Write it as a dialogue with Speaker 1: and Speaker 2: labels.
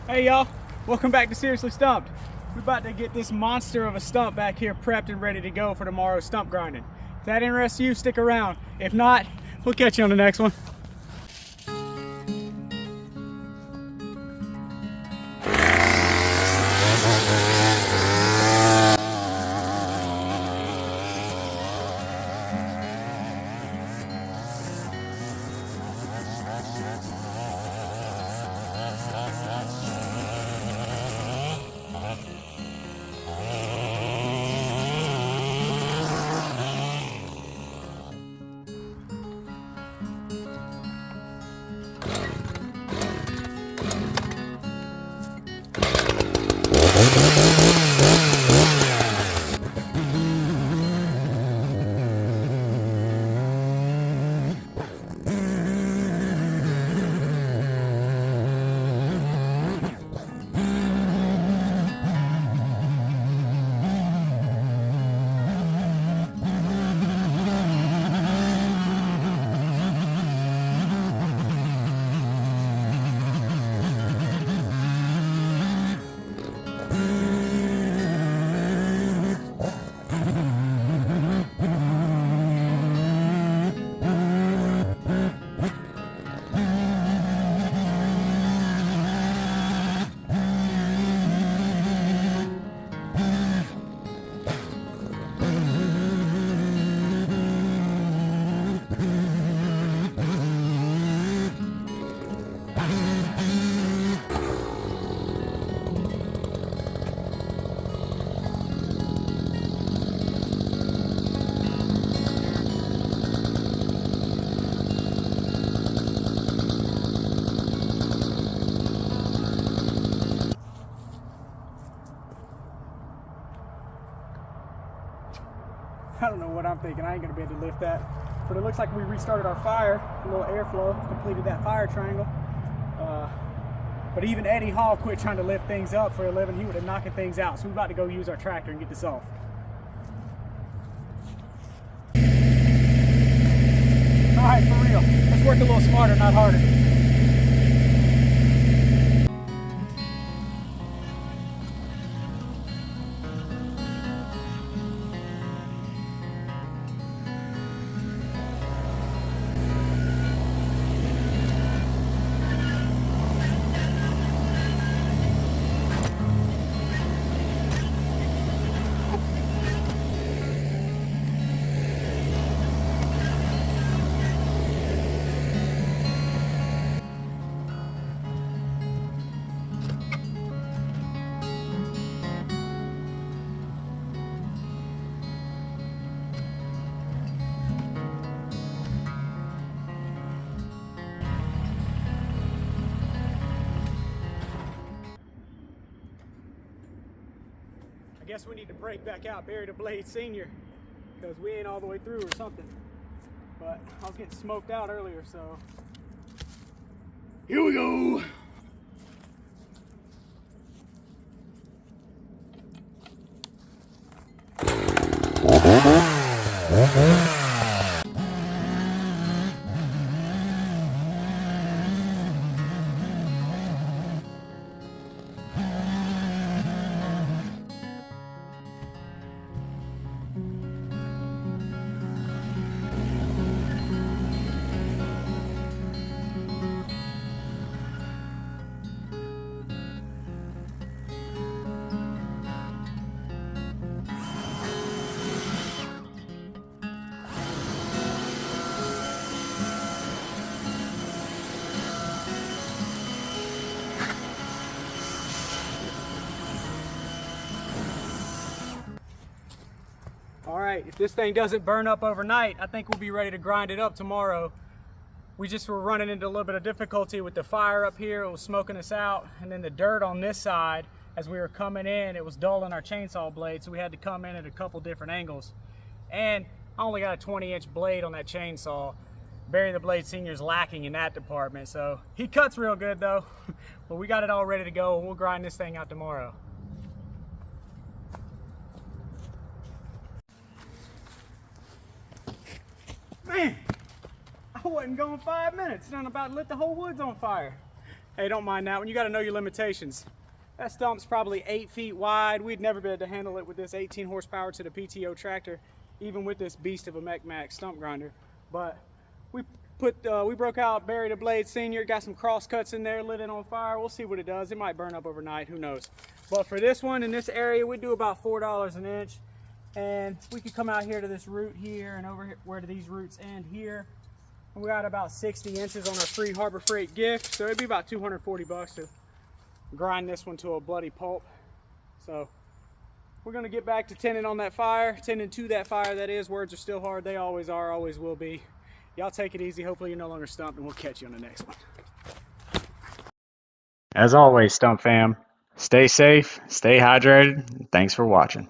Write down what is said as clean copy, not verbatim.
Speaker 1: Hey y'all, welcome back to Seriously Stump'd. We're about to get this monster of a stump back here prepped and ready to go for tomorrow's stump grinding. If that interests you, stick around. If not, we'll catch you on the next one. I don't know what I'm thinking. I ain't gonna be able to lift that. But it looks like we restarted our fire. A little airflow, completed that fire triangle. But even Eddie Hall quit trying to lift things up for a living. He would have knocking things out. So we're about to go use our tractor and get this off. All right, for real. Let's work a little smarter, not harder. I guess we need to break back out, bury the blade senior, because we ain't all the way through or something. But I was getting smoked out earlier, so here we go. All right, if this thing doesn't burn up overnight, I think we'll be ready to grind it up tomorrow. We just were running into a little bit of difficulty with the fire up here. It was smoking us out, and then the dirt on this side, as we were coming in, it was dulling our chainsaw blade, so we had to come in at a couple different angles. And I only got a 20-inch blade on that chainsaw. Bury the Blade Senior's lacking in that department, so he cuts real good though. But we got it all ready to go, and we'll grind this thing out tomorrow. Man, I wasn't going 5 minutes, and I'm about to lit the whole woods on fire. Hey, don't mind that one. You got to know your limitations. That stump's probably 8 feet wide. We'd never be able to handle it with this 18 horsepower to the PTO tractor, even with this beast of a MechMaxx Stump Grinder. But we broke out, buried a blade senior, got some cross cuts in there, lit it on fire. We'll see what it does. It might burn up overnight, who knows. But for this one in this area, we do about $4 an inch. And we could come out here to this root here and over here where these roots end here. And we got about 60 inches on our free Harbor Freight gift. So it'd be about 240 bucks to grind this one to a bloody pulp. So we're gonna get back to tending on that fire, tending to that fire, that is. Words are still hard, they always are, always will be. Y'all take it easy, hopefully you're no longer stumped, and we'll catch you on the next one.
Speaker 2: As always, Stump fam, stay safe, stay hydrated, and thanks for watching.